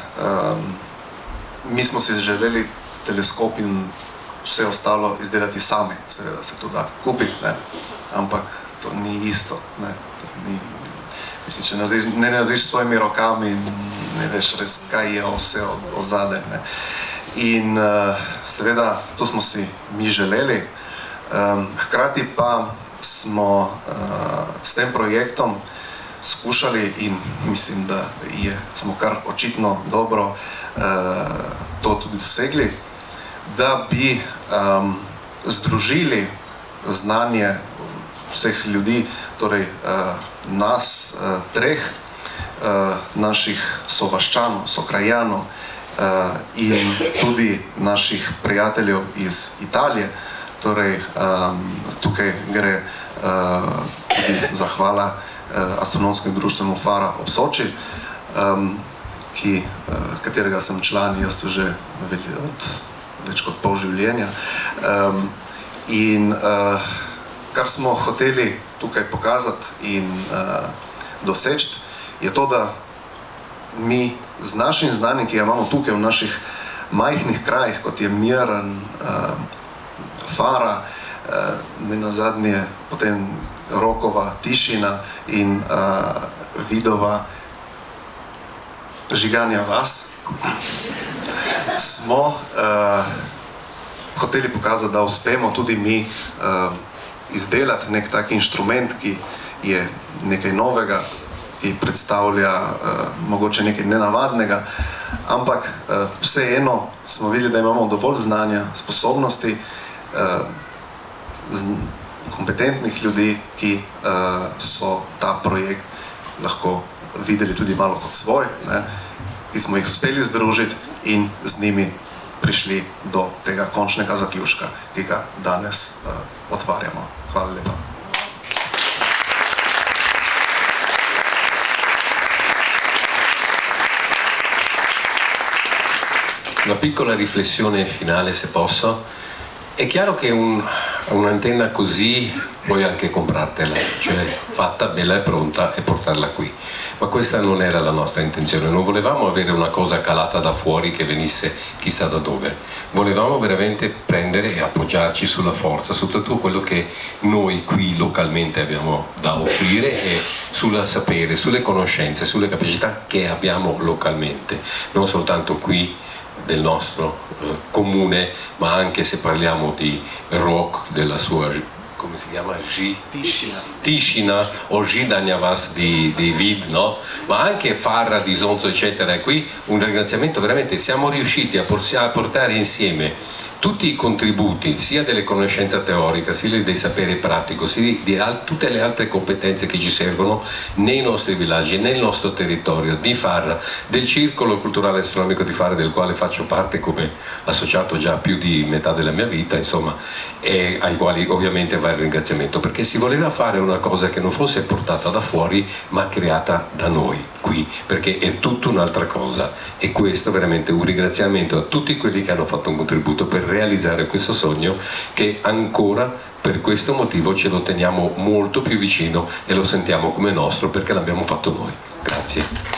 mi smo si želeli teleskop in vse ostalo izdelati sami, seveda se to da kupiti, ampak to ni isto. Mislim, če ne narediš s svojimi rokami, ne veš res, kaj je vse odzadaj. In seveda to smo si mi želeli, hkrati pa smo s tem projektom skušali in mislim, da smo kar očitno dobro to tudi dosegli, da bi združili znanje vseh ljudi, torej nas treh, naših sovaščanov, sokrajanov in tudi naših prijateljev iz Italije. Torej, tukaj gre tudi zahvala Astronomskemu društvu Fara ob Soči. katerega sem član, jaz to že od več kot pol življenja. In kar smo hoteli tukaj pokazati in doseči, je to, da mi z našim znanjem, ki ga imamo tukaj v naših majhnih krajih, kot je Miran, Fara, nenazadnje potem Rokova, Tišina in Vidova, Žiganja vas, smo hoteli pokazati, da uspemo tudi mi izdelati nek tak inštrument, ki je nekaj novega, ki predstavlja mogoče nekaj nenavadnega, ampak vseeno smo videli, da imamo dovolj znanja, sposobnosti, kompetentnih ljudi, ki so ta projekt lahko videli tudi malo kot svoj, ki smo jih uspeli združiti in z njimi prišli do tega končnega zaključka, ki ga danes otvarjamo. Hvala lepa. Una piccola riflessione finale, se posso. È chiaro che un'antenna così puoi anche comprartela, cioè fatta, bella e pronta, e portarla qui. Ma questa non era la nostra intenzione, non volevamo avere una cosa calata da fuori che venisse chissà da dove. Volevamo veramente prendere e appoggiarci sulla forza, su tutto quello che noi qui localmente abbiamo da offrire e sul sapere, sulle conoscenze, sulle capacità che abbiamo localmente, non soltanto qui del nostro comune, ma anche se parliamo di rock, della sua, come si chiama? Tišina o Židanja vas di Vid, no? Ma anche Farra di Zonzo, eccetera. E qui un ringraziamento, veramente siamo riusciti a portare insieme tutti i contributi, sia delle conoscenze teoriche, sia dei saperi pratico, sia di tutte le altre competenze che ci servono nei nostri villaggi, nel nostro territorio, di Farra, del circolo culturale astronomico di Farra, del quale faccio parte come associato già più di metà della mia vita, insomma, e ai quali ovviamente va il ringraziamento, perché si voleva fare una cosa che non fosse portata da fuori, ma creata da noi, qui, perché è tutta un'altra cosa, e questo veramente un ringraziamento a tutti quelli che hanno fatto un contributo per realizzare questo sogno, che ancora per questo motivo ce lo teniamo molto più vicino e lo sentiamo come nostro, perché l'abbiamo fatto noi. Grazie.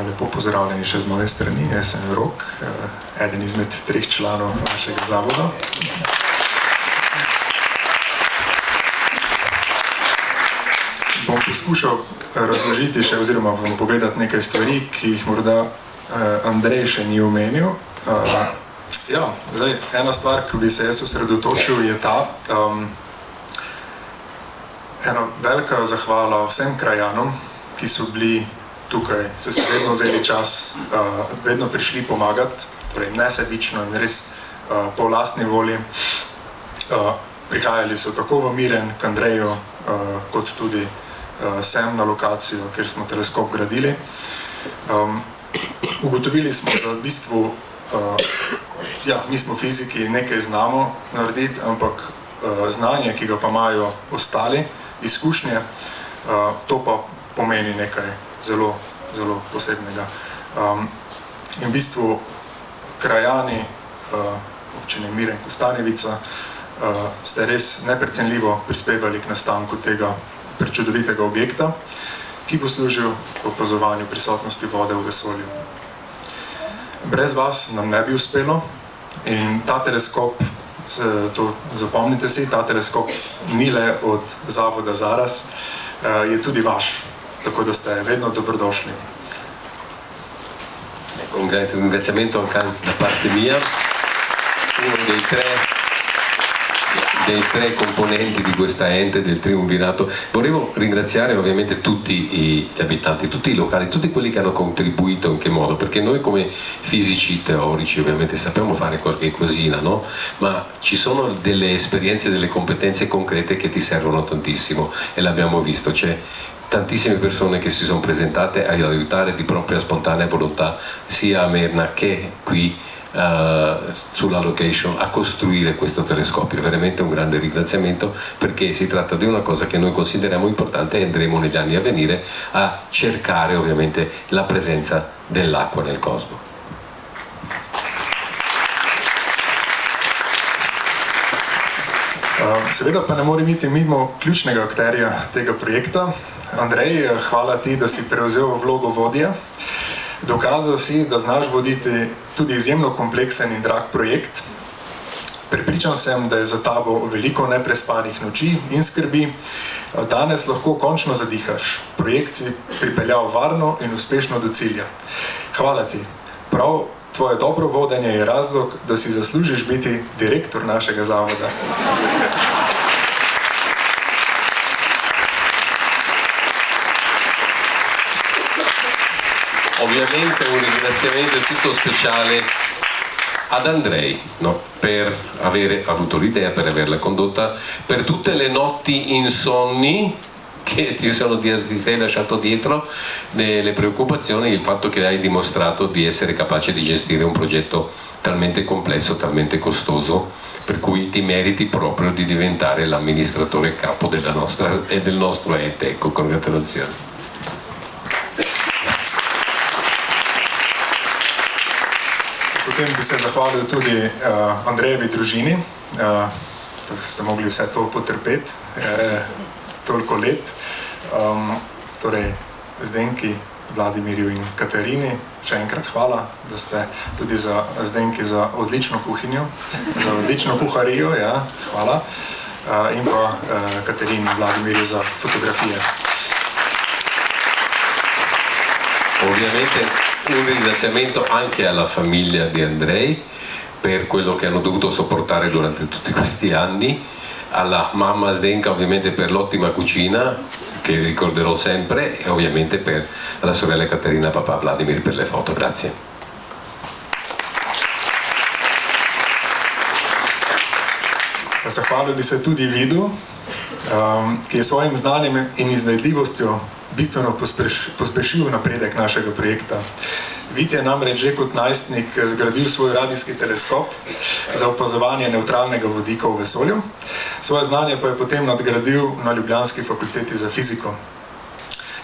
Lepo pozdravljeni še z moje strani, jaz sem Rok, eden izmed 3 članov našega zavoda. Bom poskušal razložiti še, oziroma vam povedati nekaj stvari, ki jih morda Andrej še ni omenil. Ena stvar, ki bi se jaz osredotočil, je ta, ena velika zahvala vsem krajanom, ki so bili tukaj, so se vedno vzeli čas, vedno prišli pomagati, torej nesebično in res po lastni volji. Prihajali so tako v Miren, k Andreju, kot tudi sem na lokacijo, kjer smo teleskop gradili. Ugotovili smo, da v bistvu, mi smo fiziki, nekaj znamo narediti, ampak znanje, ki ga pa imajo ostali, izkušnje, to pa pomeni nekaj zelo, zelo posebnega. In v bistvu krajani občine Miren, Kostanjevica ste res neprecenljivo prispevali k nastanku tega prečudovitega objekta, ki bo služil opazovanju prisotnosti vode v vesolju. Brez vas nam ne bi uspelo in ta teleskop, to zapomnite si, ta teleskop ni le od Zavoda Zaras, je tudi vaš. Tako da ste vedno dobrodošli. Un ringraziamento anche da parte mia, uno dei tre componenti di questa ente del triumvirato. Volevo ringraziare ovviamente tutti gli abitanti, tutti i locali, tutti quelli che hanno contribuito in che modo, perché noi come fisici teorici ovviamente sappiamo fare qualche cosina, no? Ma ci sono delle esperienze, delle competenze concrete che ti servono tantissimo e l'abbiamo visto. C'è tantissime persone che si sono presentate ad aiutare di propria spontanea volontà sia a Merna che qui sulla location a costruire questo telescopio. Veramente un grande ringraziamento, perché si tratta di una cosa che noi consideriamo importante e andremo negli anni a venire a cercare ovviamente la presenza dell'acqua nel cosmo. Seveda pa ne morem iti mimo ključnega akterja tega projekta. Andrej, hvala ti, da si prevzel vlogo vodje. Dokazal si, da znaš voditi tudi izjemno kompleksen in drag projekt. Prepričan sem, da je za tabo veliko neprespanih noči in skrbi. Danes lahko končno zadihaš. Projekt si pripeljal varno in uspešno do cilja. Hvala ti. Prav tvoje dobro vodenje je razlog, da si zaslužiš biti direktor našega zavoda. Ovviamente un ringraziamento tutto speciale ad Andrej, no? Per aver avuto l'idea, per averla condotta, per tutte le notti insonni che ti sei lasciato dietro, le preoccupazioni, il fatto che hai dimostrato di essere capace di gestire un progetto talmente complesso, talmente costoso, per cui ti meriti proprio di diventare l'amministratore capo del nostro ente. Ecco, congratulazioni. Potem bi se zahvalil tudi Andrejevi družini, da ste mogli vse to potrpeti toliko let. Torej Zdenki, Vladimirju in Katarini, še enkrat hvala, da ste tudi za Zdenki za odlično kuhinjo, za odlično kuharijo, ja, hvala. In pa Katarini in Vladimirju za fotografije. Ovviamente un ringraziamento anche alla famiglia di Andrej per quello che hanno dovuto sopportare durante tutti questi anni, alla mamma Zdenka ovviamente per l'ottima cucina che ricorderò sempre, e ovviamente per la sorella Caterina e papà Vladimir per le foto. Grazie. Zahvalil bi se tudi Vidu, ki je svojim znanjem in iznajdljivostjo bistveno pospešil napredek našega projekta. Vid je namreč že kot najstnik zgradil svoj radijski teleskop za opazovanje nevtralnega vodika v vesolju. Svoje znanje pa je potem nadgradil na Ljubljanski fakulteti za fiziko.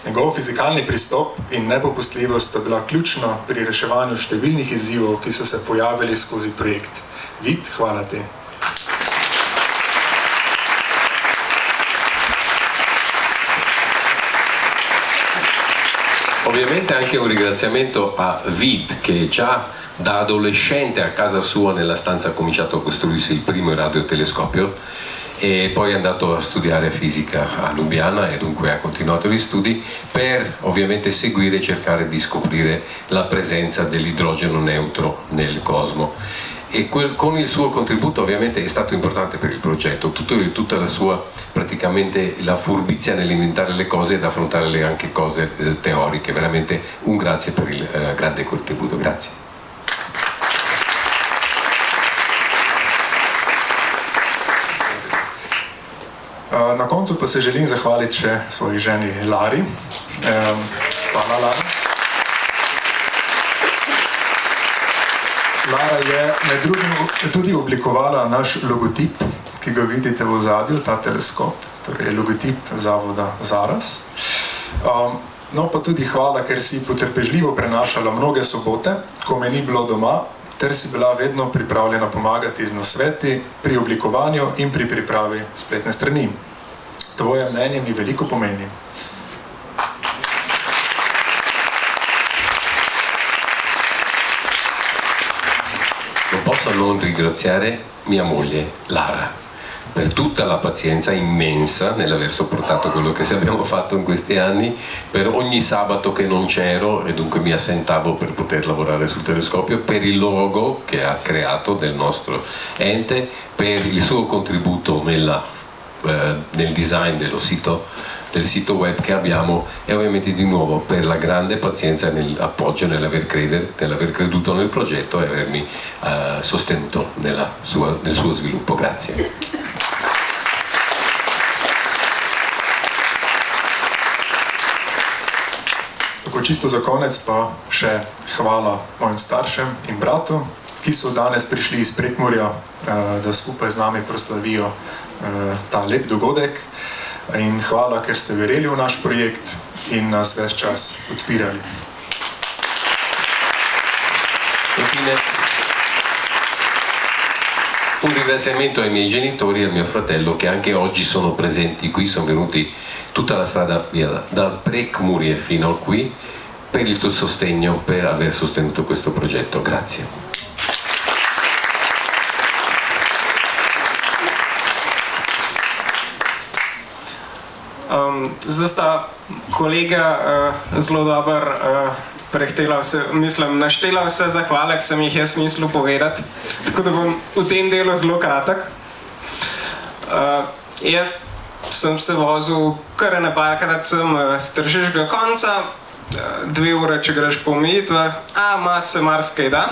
Njegov fizikalni pristop in nepopustljivost sta bila ključna pri reševanju številnih izzivov, ki so se pojavili skozi projekt. Vid, hvala ti. Ovviamente anche un ringraziamento a Vid, che già da adolescente a casa sua nella stanza ha cominciato a costruirsi il primo radiotelescopio e poi è andato a studiare fisica a Lubiana e dunque ha continuato gli studi per ovviamente seguire e cercare di scoprire la presenza dell'idrogeno neutro nel cosmo. E con il suo contributo ovviamente è stato importante per il progetto, tutta la sua, praticamente la furbizia nell'inventare le cose ed affrontare anche cose teoriche, veramente un grazie per il grande contributo, grazie. Na koncu pa se želim zahvaliti še svoji ženi Lari. Hvala, Lara. Lara je med drugim tudi oblikovala naš logotip, ki ga vidite v ozadju, ta teleskop, torej logotip zavoda Zaras. No pa tudi hvala, ker si potrpežljivo prenašala mnoge sobote, ko me ni bilo doma, ter si bila vedno pripravljena pomagati z nasveti pri oblikovanju in pri pripravi spletne strani. Tvoje mnenje mi veliko pomeni. Non posso non ringraziare mia moglie Lara per tutta la pazienza immensa nell'aver sopportato quello che abbiamo fatto in questi anni, per ogni sabato che non c'ero e dunque mi assentavo per poter lavorare sul telescopio, per il logo che ha creato del nostro ente, per il suo contributo nel design del sito web che abbiamo e ovviamente di nuovo per la grande pazienza nell'appoggio, nell'aver creduto nel progetto e avermi sostenuto nel suo sviluppo. Grazie. Tako čisto za konec pa še hvala mojim staršem in bratu, ki so danes prišli iz Prekmurja, da skupaj z nami proslavijo ta lep dogodek. In hvala, ker ste verjeli v naš projekt in nas ves čas podpirali. Infine, un ringraziamento ai miei genitori e al mio fratello che anche oggi sono presenti qui, sono venuti tutta la strada via dal Prekmurje fino a qui per il tuo sostegno, per aver sostenuto questo progetto. Grazie. Zdaj sta kolega zelo dobro naštela vse zahvale, ki sem jih jaz mislil povedati, tako da bom v tem delu zelo kratek. Jaz sem se vozil kar nekajkrat sem z Tržiškega konca, 2 ure, če greš po omejitvah, se marsikaj da.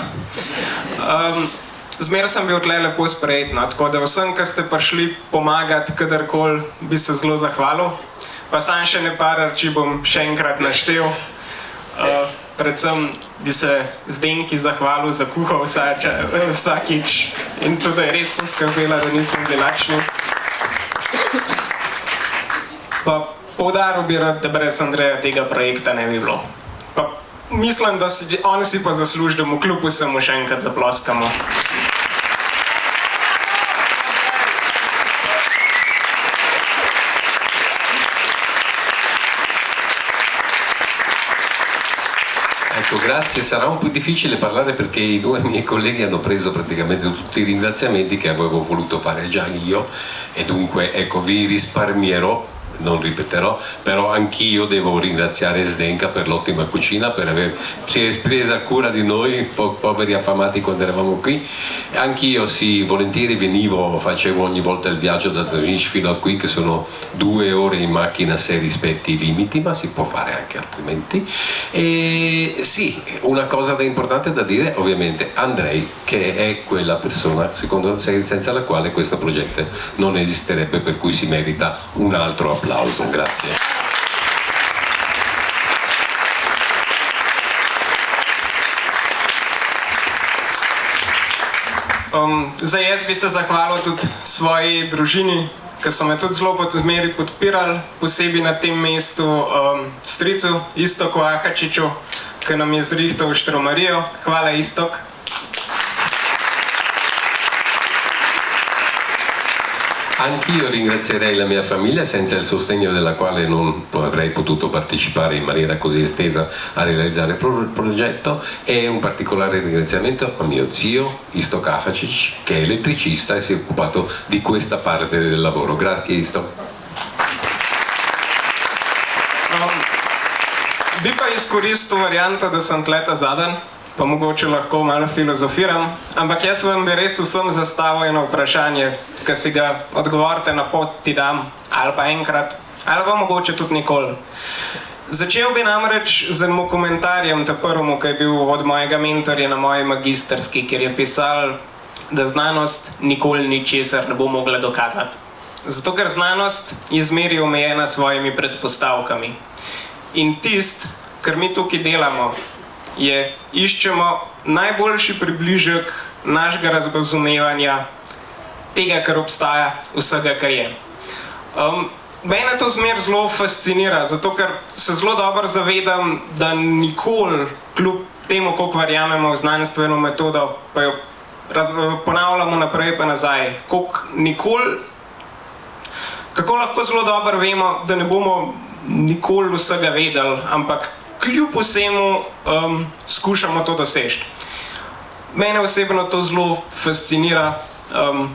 Zmer sem bil tle lepo sprejet, tako da vsem, ki ste prišli pomagati kadarkoli, bi se zelo zahvalil. Pa sam še nekaj reči bom še enkrat naštel. Predvsem bi se Zdenki zahvalil za kuhal vsakič in tudi je res poskrbela, da nismo bili lačni. Pa poudaril bi rad, da brez Andreja tega projekta ne bi bilo. Pa mislim, da on si pa zasluži, da mu kljub vsemu še enkrat zaploskamo. Grazie, sarà un po' difficile parlare perché i 2 miei colleghi hanno preso praticamente tutti i ringraziamenti che avevo voluto fare già io e dunque ecco vi risparmierò, non ripeterò, però anch'io devo ringraziare Zdenka per l'ottima cucina, per aversi presa cura di noi, poveri affamati quando eravamo qui. Anch'io sì, volentieri facevo ogni volta il viaggio da Drniš fino a qui, che sono 2 ore in macchina se rispetti i limiti, ma si può fare anche altrimenti. E sì, una cosa importante da dire, ovviamente, Andrej, che è quella persona, secondo me, senza la quale questo progetto non esisterebbe, per cui si merita un altro applauso. Grazie. Zdaj jaz bi se zahvalil tudi svoji družini, ki so me tudi zelo podpirali, posebej na tem mestu stricu Istoku Ahačiču, ki nam je zrihtal štromarijo. Hvala, Istok. Anch'io ringrazierei la mia famiglia, senza il sostegno della quale non avrei potuto partecipare in maniera così estesa a realizzare il progetto, e un particolare ringraziamento a mio zio Istok Ahačič, che è elettricista e si è occupato di questa parte del lavoro. Grazie, Istok. Bi pa izkoristil varianto, da sem tleta zadaj, pa mogoče lahko malo filozofiram, ampak jaz vam bi res vsem zastavil eno vprašanje, ki si ga odgovorite na pot ti dam, ali pa enkrat, ali pa mogoče tudi nikoli. Začel bi namreč z enim komentarjem, ta prvemu, ki je bil od mojega mentorja na moji magistrski, kjer je pisal, da znanost nikoli ničesar ne bo mogla dokazati. Zato, ker znanost je zmeri omejena s svojimi predpostavkami. In tisto, kar mi tukaj delamo, je iščemo najboljši približek našega razumevanja tega, kar obstaja, vsega, kar je. Mene to zmer zelo fascinira, zato ker se zelo dobro zavedam, da nikoli, kljub temu, koliko verjamemo v znanstveno metodo, pa jo ponavljamo naprej pa nazaj, kako lahko zelo dobro vemo, da ne bomo nikoli vsega vedeli, ampak kljub vsemu skušamo to doseči. Mene osebno to zelo fascinira,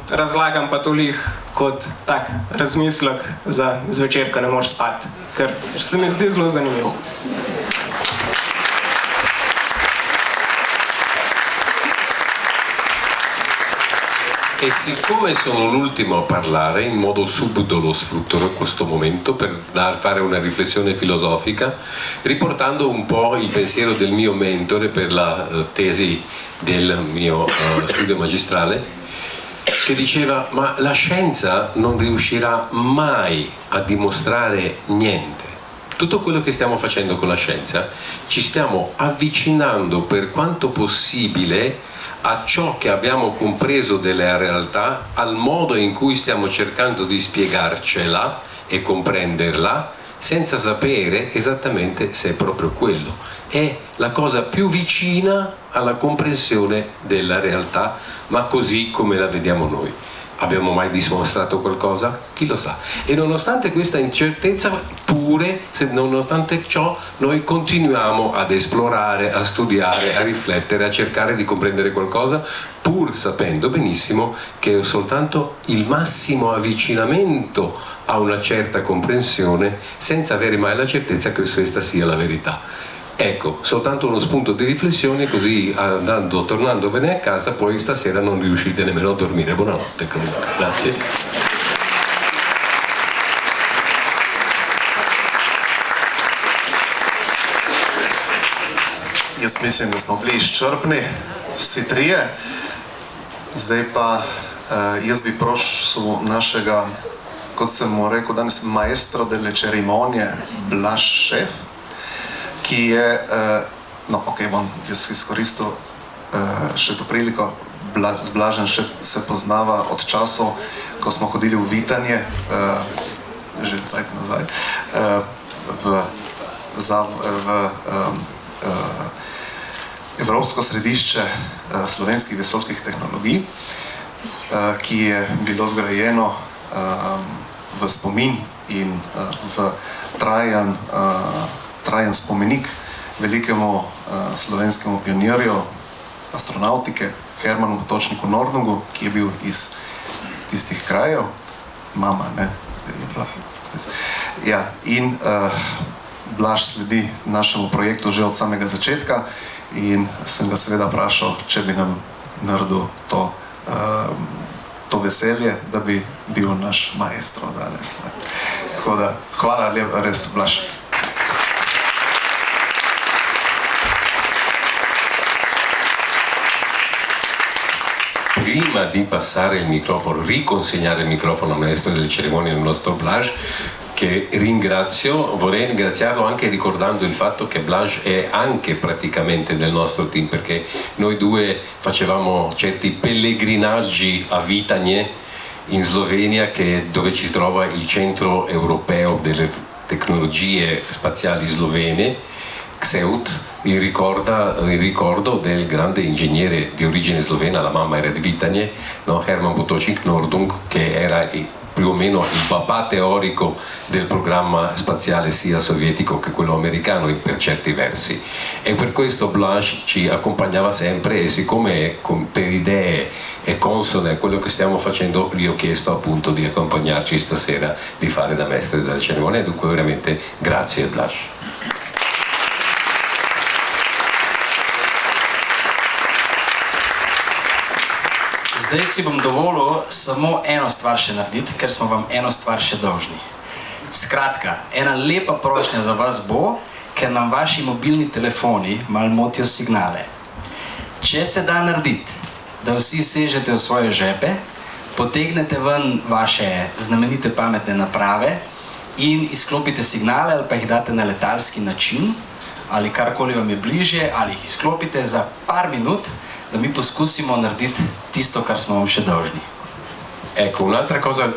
razlagam pa toliko kot tak razmislek za zvečer, ko ne moreš spati, ker se mi zdi zelo zanimivo. E siccome sono l'ultimo a parlare, in modo subdolo sfrutterò questo momento per fare una riflessione filosofica, riportando un po' il pensiero del mio mentore per la tesi del mio studio magistrale, che diceva: ma la scienza non riuscirà mai a dimostrare niente. Tutto quello che stiamo facendo con la scienza ci stiamo avvicinando per quanto possibile a ciò che abbiamo compreso della realtà, al modo in cui stiamo cercando di spiegarcela e comprenderla, senza sapere esattamente se è proprio quello. È la cosa più vicina alla comprensione della realtà, ma così come la vediamo noi. Abbiamo mai dimostrato qualcosa? Chi lo sa? E nonostante questa incertezza, pure, nonostante ciò, noi continuiamo ad esplorare, a studiare, a riflettere, a cercare di comprendere qualcosa, pur sapendo benissimo che è soltanto il massimo avvicinamento a una certa comprensione, senza avere mai la certezza che questa sia la verità. Ecco, soltanto uno spunto di riflessione, così tornandovene a casa poi stasera non riuscite nemmeno a dormire. Buonanotte comunque, grazie. Jaz mislim, da smo bili izčrpni, vsi trije. Zdaj pa jaz bi prosil našega, kot sem mu rekel danes, maestro delle cerimonie, Blaž Šef, ki je, no ok, bom jaz izkoristil še to priliko, z Blažem se poznava od časov, ko smo hodili v Vitanje, že cajt nazaj, v Evropsko središče slovenskih vesoljskih tehnologij, ki je bilo zgrajeno v spomin in v trajen spomenik velikemu slovenskemu pionirju astronautike Hermanu Potočniku Nordungu, ki je bil iz tistih krajev, mama, ne, je bila, ja, in Blaž sledi našemu projektu že od samega začetka in sem ga seveda vprašal, če bi nam naredil to veselje, da bi bil naš maestro danes. Tako da, hvala lepa, res, Blaž. Prima di passare il microfono, riconsegnare il microfono al maestro delle cerimonie del nostro Blaž, che ringrazio, vorrei ringraziarlo anche ricordando il fatto che Blaž è anche praticamente del nostro team, perché noi due facevamo certi pellegrinaggi a Vitanje in Slovenia, dove ci trova il centro europeo delle tecnologie spaziali slovene, Kseut, in ricordo del grande ingegnere di origine slovena, la mamma era di Vitanje, no? Herman Potočnik Nordung, che era più o meno il papà teorico del programma spaziale sia sovietico che quello americano per certi versi, e per questo Blaž ci accompagnava sempre, e siccome per idee è consone a quello che stiamo facendo, gli ho chiesto appunto di accompagnarci stasera, di fare da maestro della cerimonia, dunque veramente grazie Blaž. Zdaj si bom dovolil samo eno stvar še narediti, ker smo vam eno stvar še dolžni. Skratka, ena lepa prošnja za vas bo, ker nam vaši mobilni telefoni malo motijo signale. Če se da narediti, da vsi sežete v svoje žepe, potegnete ven vaše znamenite pametne naprave in izklopite signale ali pa jih date na letalski način, ali karkoli vam je bližje, ali jih izklopite za par minut, da mi poskusimo narediti tisto, kar smo vam še dolžni. Ecco, un'altra cosa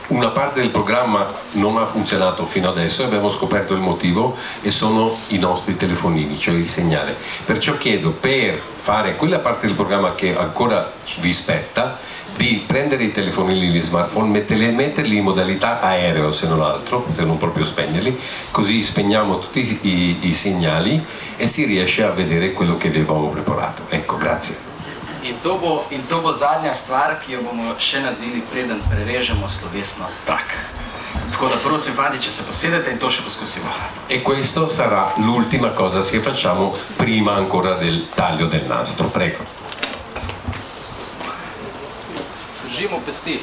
una parte del programma non ha funzionato fino adesso e abbiamo scoperto il motivo, e sono i nostri telefonini, cioè il segnale. Perciò chiedo, per fare quella parte del programma che ancora vi spetta, di prendere i telefonini, gli smartphone, metterli in modalità aereo, se non altro, se non proprio spegnerli, così spegniamo tutti i segnali e si riesce a vedere quello che vi avevamo preparato. Ecco, grazie. In to bo zadnja stvar, ki jo bomo še naredili, preden prerežemo slovesno trak. Tako da prosim, fanti, če se posedete in to še poskusimo. E questo sarà l'ultima cosa che facciamo prima ancora del taglio del nastro. Prego. Držimo pesti.